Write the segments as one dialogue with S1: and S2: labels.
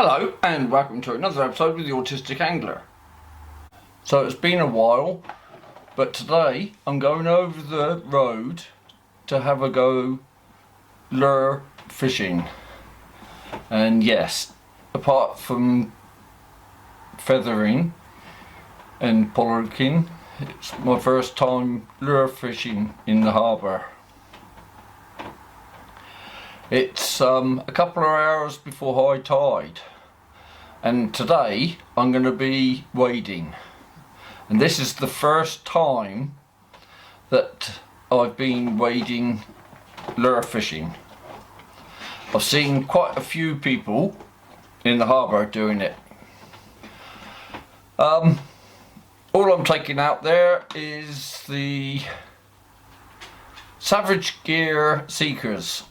S1: Hello and welcome to another episode with the Autistic Angler. So it's been a while, but today I'm going over the road to have a go lure fishing. And yes, apart from feathering and pollard-king, it's my first time lure fishing in the harbour. It's a couple of hours before high tide, and today I'm going to be wading, and this is the first time that I've been wading lure fishing. I've seen quite a few people in the harbour doing it. All I'm taking out there is the Savage Gear Seekers,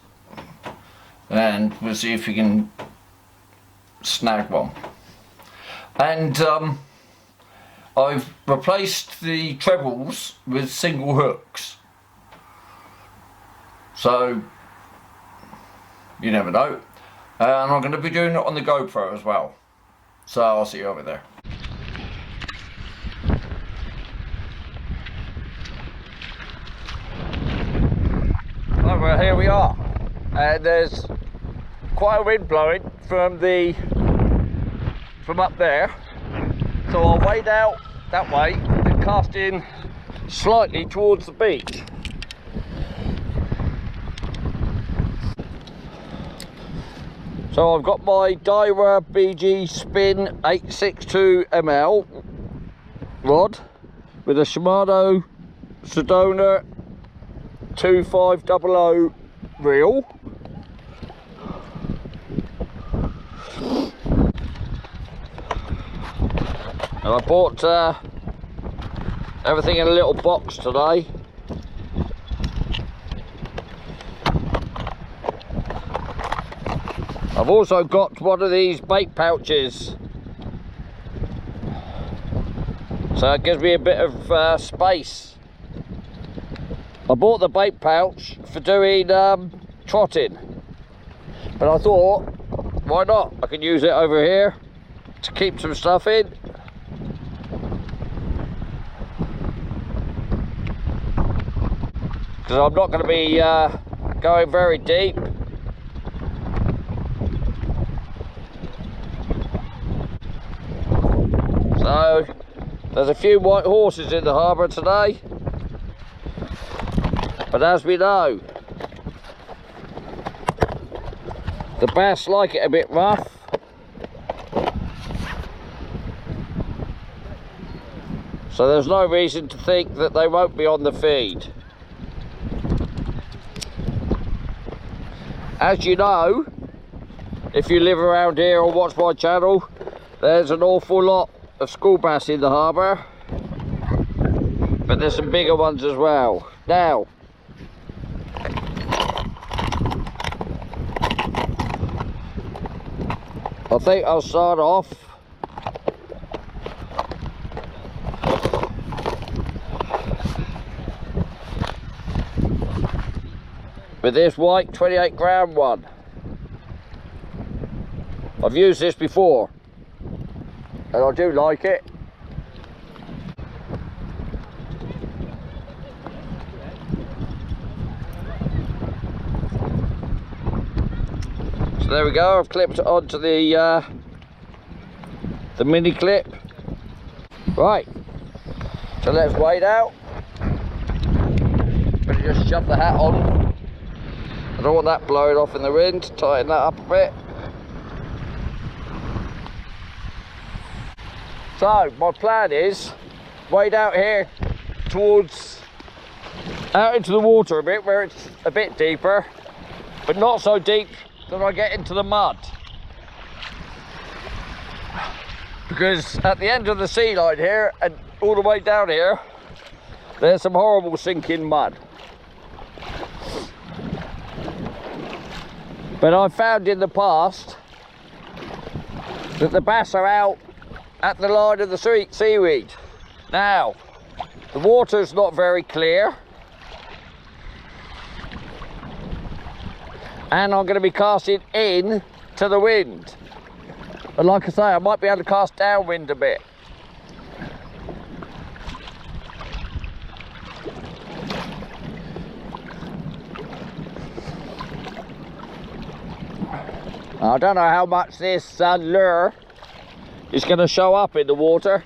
S1: and we'll see if we can snag one. And I've replaced the trebles with single hooks, so you never know. And I'm going to be doing it on the GoPro as well, so I'll see you over there. Right, well, here we are, and there's quite a wind blowing from up there, so I'll wade out that way and cast in slightly towards the beach. So I've got my Daiwa BG Spin 862 ml rod with a Shimano Sedona 2500 reel. And I bought everything in a little box today. I've also got one of these bait pouches, so it gives me a bit of space. I bought the bait pouch for doing trotting, but I thought, why not? I can use it over here to keep some stuff in. Because I'm not going to be going very deep. So there's a few white horses in the harbour today, but as we know, the bass like it a bit rough. So there's no reason to think that they won't be on the feed. As you know, if you live around here or watch my channel, there's an awful lot of school bass in the harbour, but there's some bigger ones as well. Now, I think I'll start off with this white 28 gram one. I've used this before and I do like it. So there we go, I've clipped it onto the mini clip. Right, so let's wade out. Better just shove the hat on. I don't want that blowing off in the wind. Tighten that up a bit. So my plan is wade out here out into the water a bit, where it's a bit deeper, but not so deep that I get into the mud. Because at the end of the sea line here and all the way down here, there's some horrible sinking mud. But I've found in the past that the bass are out at the line of the seaweed. Now, the water's not very clear, and I'm going to be casting in to the wind. And like I say, I might be able to cast downwind a bit. I don't know how much this lure is going to show up in the water.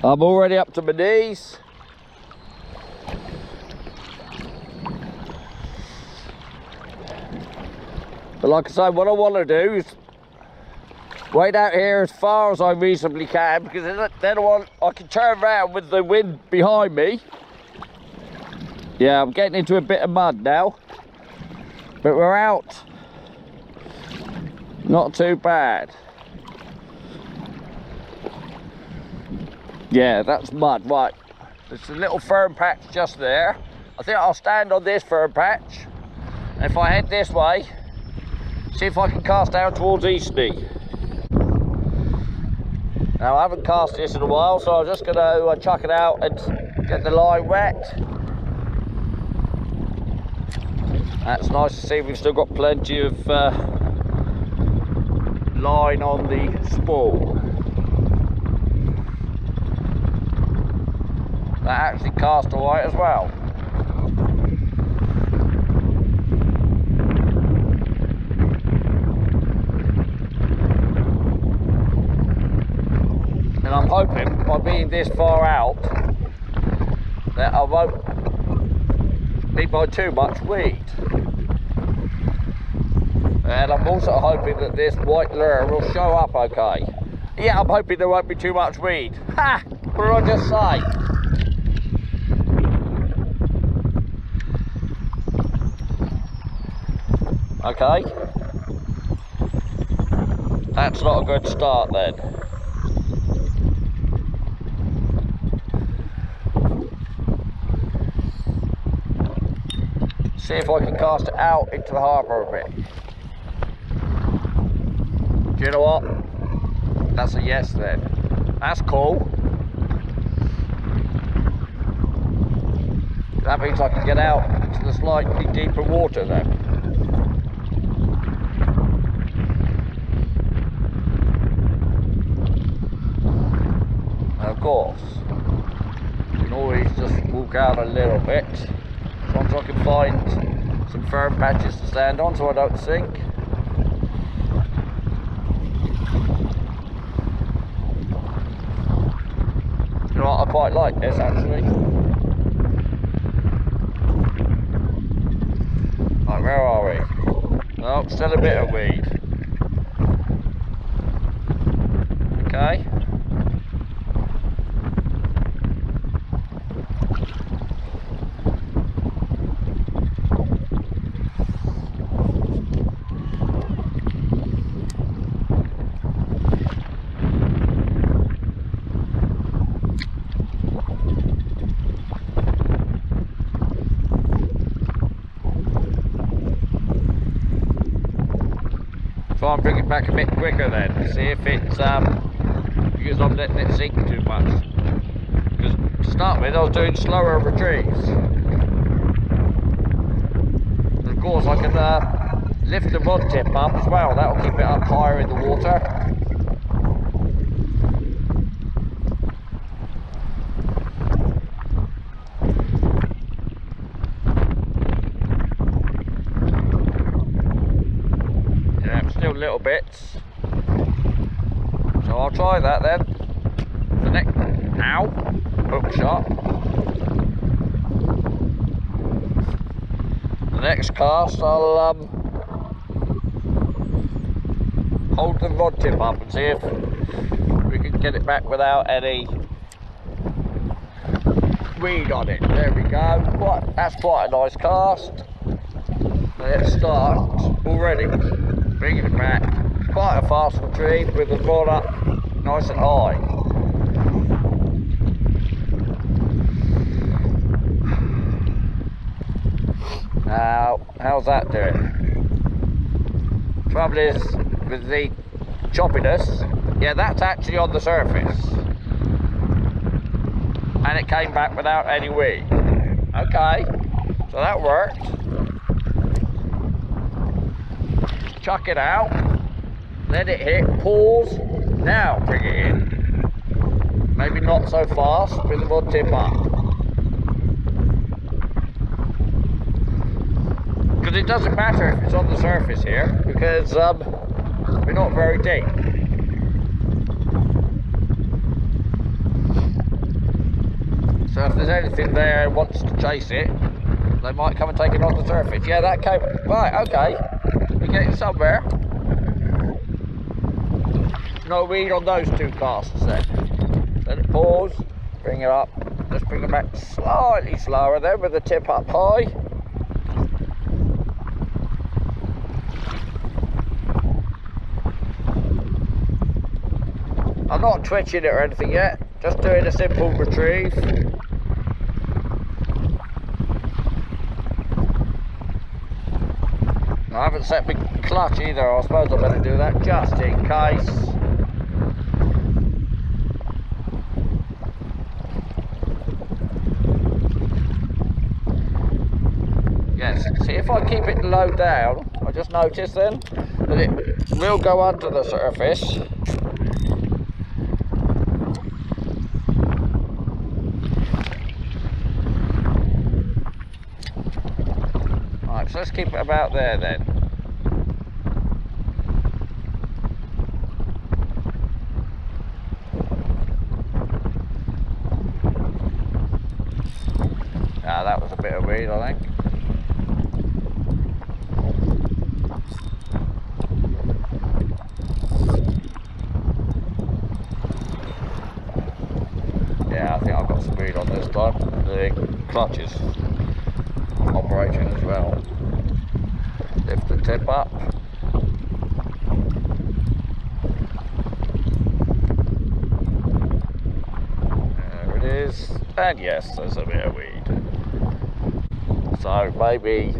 S1: I'm already up to my knees. But like I say, what I want to do is wait out here as far as I reasonably can, because then I can turn around with the wind behind me. Yeah, I'm getting into a bit of mud now, but we're out. Not too bad. Yeah, that's mud, right. There's a little fern patch just there. I think I'll stand on this fern patch. And if I head this way, see if I can cast down towards Eastney. Now, I haven't cast this in a while, so I'm just going to chuck it out and get the line wet. That's nice to see we've still got plenty of line on the spool. That actually cast alright as well. And I'm hoping by being this far out that I won't be by too much weed. And I'm also hoping that this white lure will show up okay. Yeah, I'm hoping there won't be too much weed. Ha! What did I just say? Okay. That's not a good start then. See if I can cast it out into the harbour a bit. Do you know what? That's a yes then. That's cool. That means I can get out into the slightly deeper water then. And of course, you can always just walk out a little bit. As long as I can find some firm patches to stand on so I don't sink. You know what, I quite like this actually. Right, where are we? Oh, still a bit of weed. Okay. Try and bring it back a bit quicker then, see if it's because I'm letting it sink too much. Because to start with I was doing slower retrieves. And of course I can lift the rod tip up as well, that'll keep it up higher in the water. Still little bits, so I'll try that then. The next, ow, hook shot. The next cast, I'll hold the rod tip up and see if we can get it back without any weed on it. There we go. That's quite a nice cast. Let's start already. Bringing it back. Quite a fast retrieve with the rod up nice and high. Now, how's that doing? Trouble is with the choppiness, yeah, that's actually on the surface. And it came back without any weed. Okay, so that worked. chuck it out, let it hit, pause, now bring it in. Maybe not so fast, with the rod tip up. Because it doesn't matter if it's on the surface here, because we're not very deep. So if there's anything there that wants to chase it, they might come and take it on the surface. Yeah, that came, right, okay. We're getting somewhere. No weed on those two casts then. Let it pause, bring it up. Just bring it back slightly slower then with the tip up high. I'm not twitching it or anything yet, just doing a simple retrieve. I haven't set my clutch either, I suppose I better do that just in case. Yes, see if I keep it low down, I just noticed then that it will go under the surface. Right, so let's keep it about there then. Ah, that was a bit of weed, I think. Yeah, I think I've got some weed on this time. The clutch is operating as well. Lift the tip up. There it is. And yes, there's a bit of weed. So maybe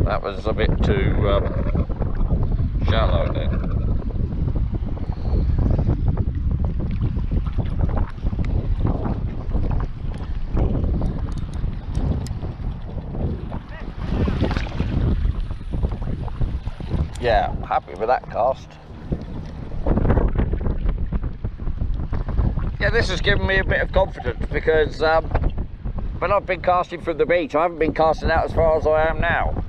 S1: that was a bit too shallow then. Yeah, happy with that cast. Yeah, this has given me a bit of confidence because when I've been casting from the beach, I haven't been casting out as far as I am now.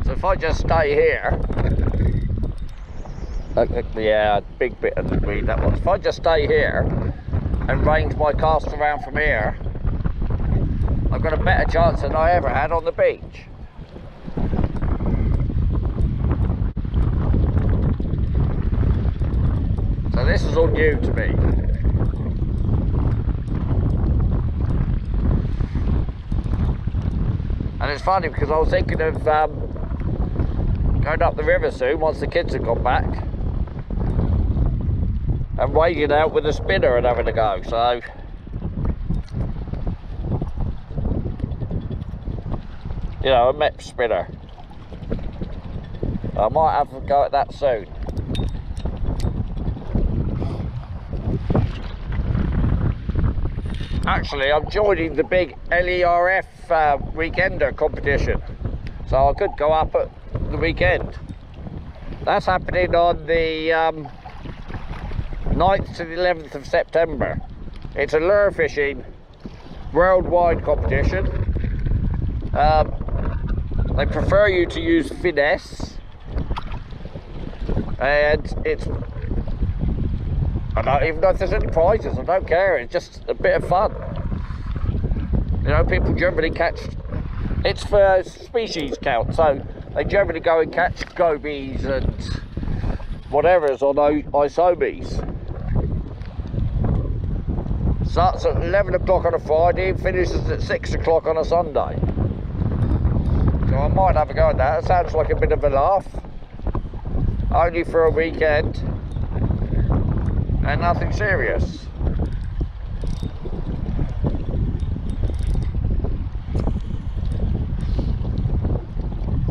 S1: So if I just stay here, yeah, big bit of the weed that was. If I just stay here and range my cast around from here, I've got a better chance than I ever had on the beach. So this is all new to me. And it's funny because I was thinking of going up the river soon once the kids have gone back and wading out with a spinner and having a go. So you know, a MEP spinner. I might have a go at that soon. Actually, I'm joining the big LERF weekender competition, so I could go up at the weekend. That's happening on the 9th to the 11th of September. It's a lure fishing worldwide competition. They prefer you to use finesse, and it's, I don't even know if there's any prizes, I don't care, it's just a bit of fun. You know, people generally catch, it's for species count, so they generally go and catch gobies and whatever's on isomies. Starts at 11 o'clock on a Friday and finishes at 6 o'clock on a Sunday. So I might have a go at that. It sounds like a bit of a laugh. Only for a weekend. And nothing serious.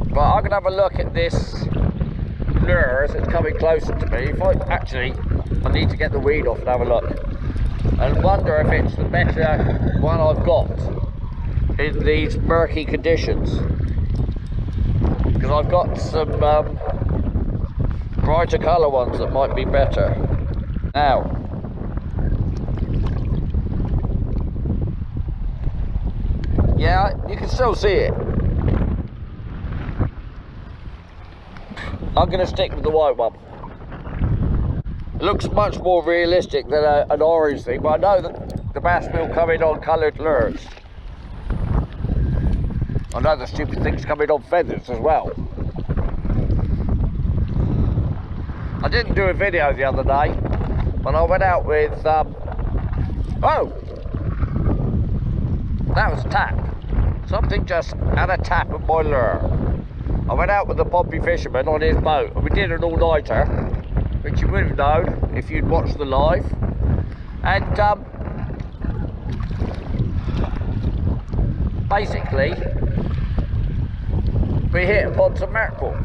S1: But I'm going to have a look at this lure as it's coming closer to me. If I need to get the weed off and have a look. And wonder if it's the better one I've got in these murky conditions. because I've got some brighter colour ones that might be better. Now, yeah, you can still see it. I'm going to stick with the white one. It looks much more realistic than an orange thing, but I know that the bass will come in on coloured lures. I know the stupid thing's coming on feathers as well. I didn't do a video the other day, but I went out with, oh! That was a tap. Something just had a tap at my lure. I went out with the Pompey fisherman on his boat, and we did an all-nighter, which you would have known if you'd watched the live. And basically, we hit upon some mackerel.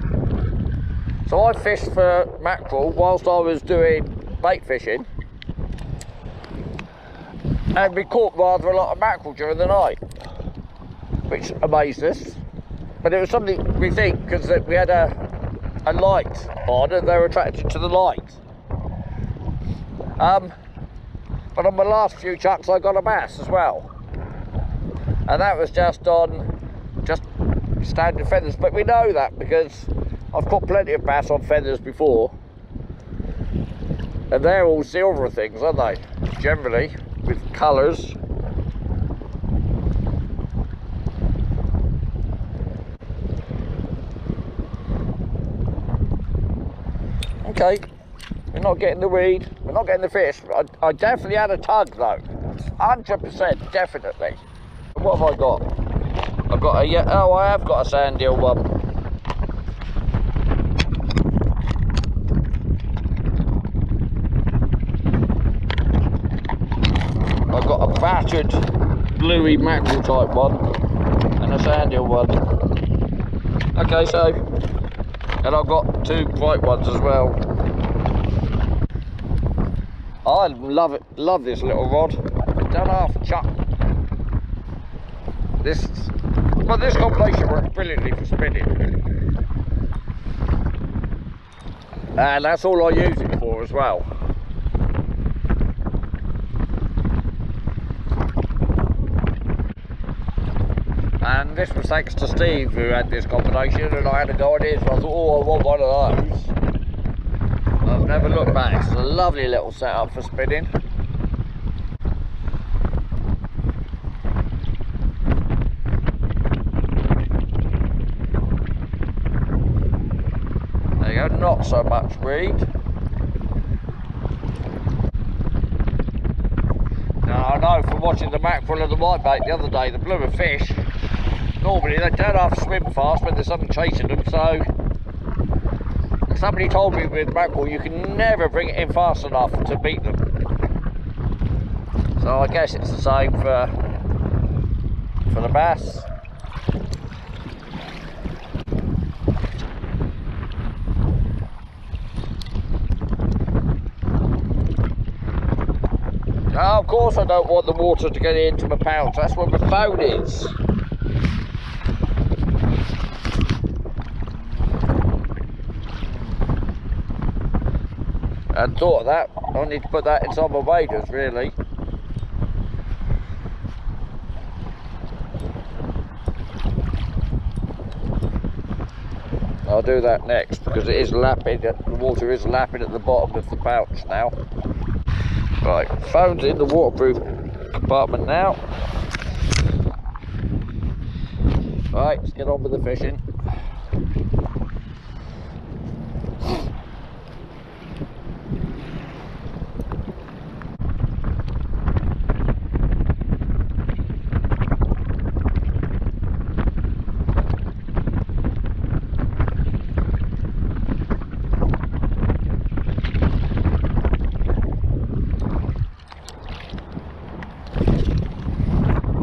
S1: So I fished for mackerel whilst I was doing bait fishing, and we caught rather a lot of mackerel during the night, which amazed us. But it was something we think, because we had a light on and they were attracted to the light. But on my last few chucks I got a bass as well, and that was just on standard feathers. But we know that because I've caught plenty of bass on feathers before, and they're all silver things, aren't they? Generally, with colours. Okay, we're not getting the weed, we're not getting the fish. I definitely had a tug though, 100% definitely. What have I got? I've got a, oh, I have got a sand eel one. I've got a battered bluey mackerel type one and a sand eel one. Okay, so, and I've got two bright ones as well. I love it, love this little rod. 10.5 chuck. This combination works brilliantly for spinning. And that's all I use it for as well. And this was thanks to Steve, who had this combination, and I had a go at it, so I thought, oh, I want one of those. I've never looked back. It's a lovely little setup for spinning. There you go, not so much weed. Now I know from watching the mackerel and the whitebait the other day, the bluer fish, normally they don't have to swim fast when there's something chasing them, so somebody told me with mackerel you can never bring it in fast enough to beat them. So I guess it's the same for the bass. Now, of course I don't want the water to get into my pouch, that's where my phone is. I hadn't thought of that. I need to put that inside my waders, really. I'll do that next because it is lapping, the water is lapping at the bottom of the pouch now. Right, phone's in the waterproof compartment now. Right, let's get on with the fishing.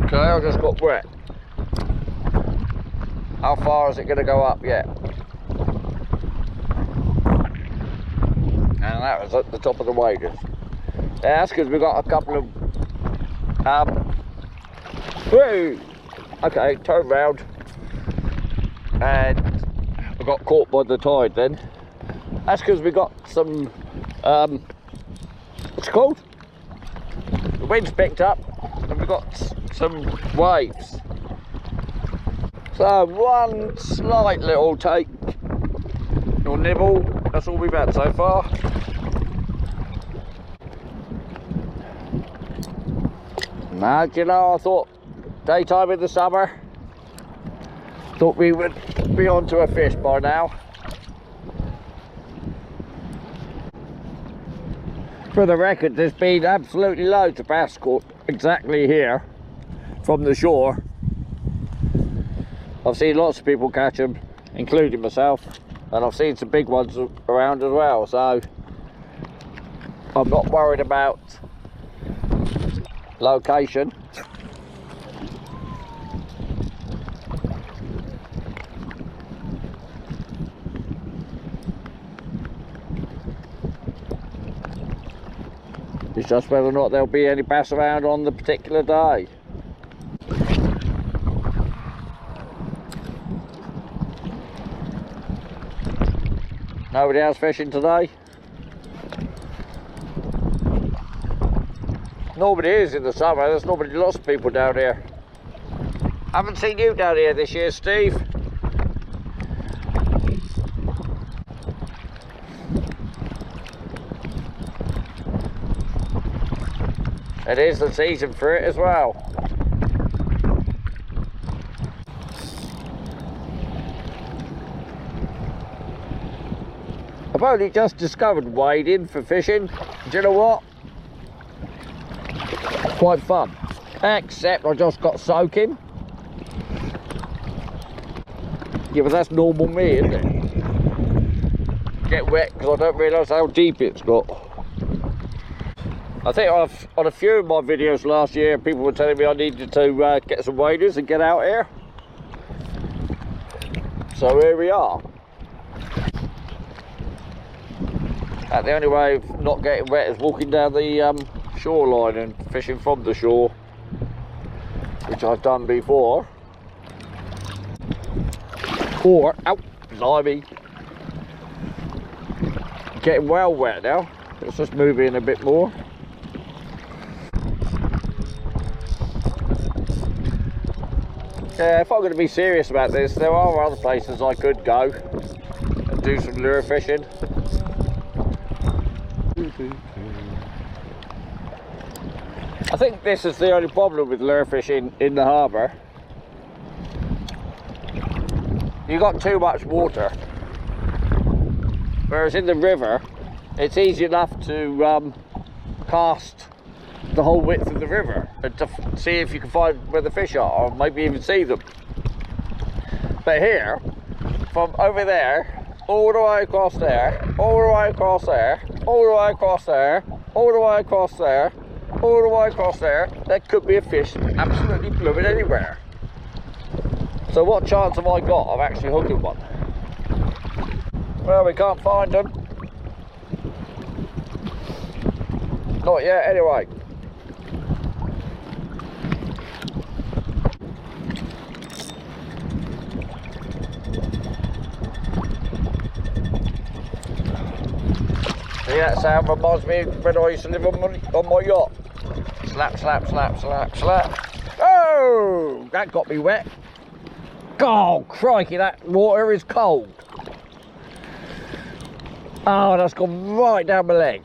S1: Okay, I just got wet. How far is it going to go up yet? And that was at the top of the waders. Yeah, that's because we've got a couple of whoo! Okay, turn round. And got caught by the tide then. That's because we got some, what's it called? The wind's picked up and we got some waves. So one slight little take or nibble, that's all we've had so far. Now, you know, I thought daytime in the summer, thought we would be onto a fish by now. For the record, there's been absolutely loads of bass caught exactly here from the shore. I've seen lots of people catch them, including myself, and I've seen some big ones around as well, so I'm not worried about location. It's just whether or not there'll be any bass around on the particular day. Nobody else fishing today? Nobody is in the summer, there's nobody, lots of people down here. Haven't seen you down here this year, Steve. It is the season for it as well. I've only just discovered wading for fishing. Do you know what? Quite fun. Except I just got soaking. Yeah, but that's normal me, isn't it? Get wet because I don't realise how deep it's got. I think on a few of my videos last year, people were telling me I needed to get some waders and get out here. So here we are. The only way of not getting wet is walking down the shoreline and fishing from the shore, which I've done before. Or, ow, blimey, getting well wet now. Let's just move in a bit more. Yeah, if I'm going to be serious about this, there are other places I could go and do some lure fishing. I think this is the only problem with lure fishing in the harbour. You got too much water. Whereas in the river, it's easy enough to cast the whole width of the river and to see if you can find where the fish are, or maybe even see them. But here, from over there, all the way across there, all the way across there, all the way across there, all the way across there, all the way across there, there could be a fish absolutely blooming anywhere. So what chance have I got of actually hooking one? Well, we can't find them. Not yet, anyway. See, that sound reminds me of when I used to live on my yacht. Slap, slap, slap, slap, slap. Oh, that got me wet. Oh, crikey, that water is cold. Oh, that's gone right down my leg.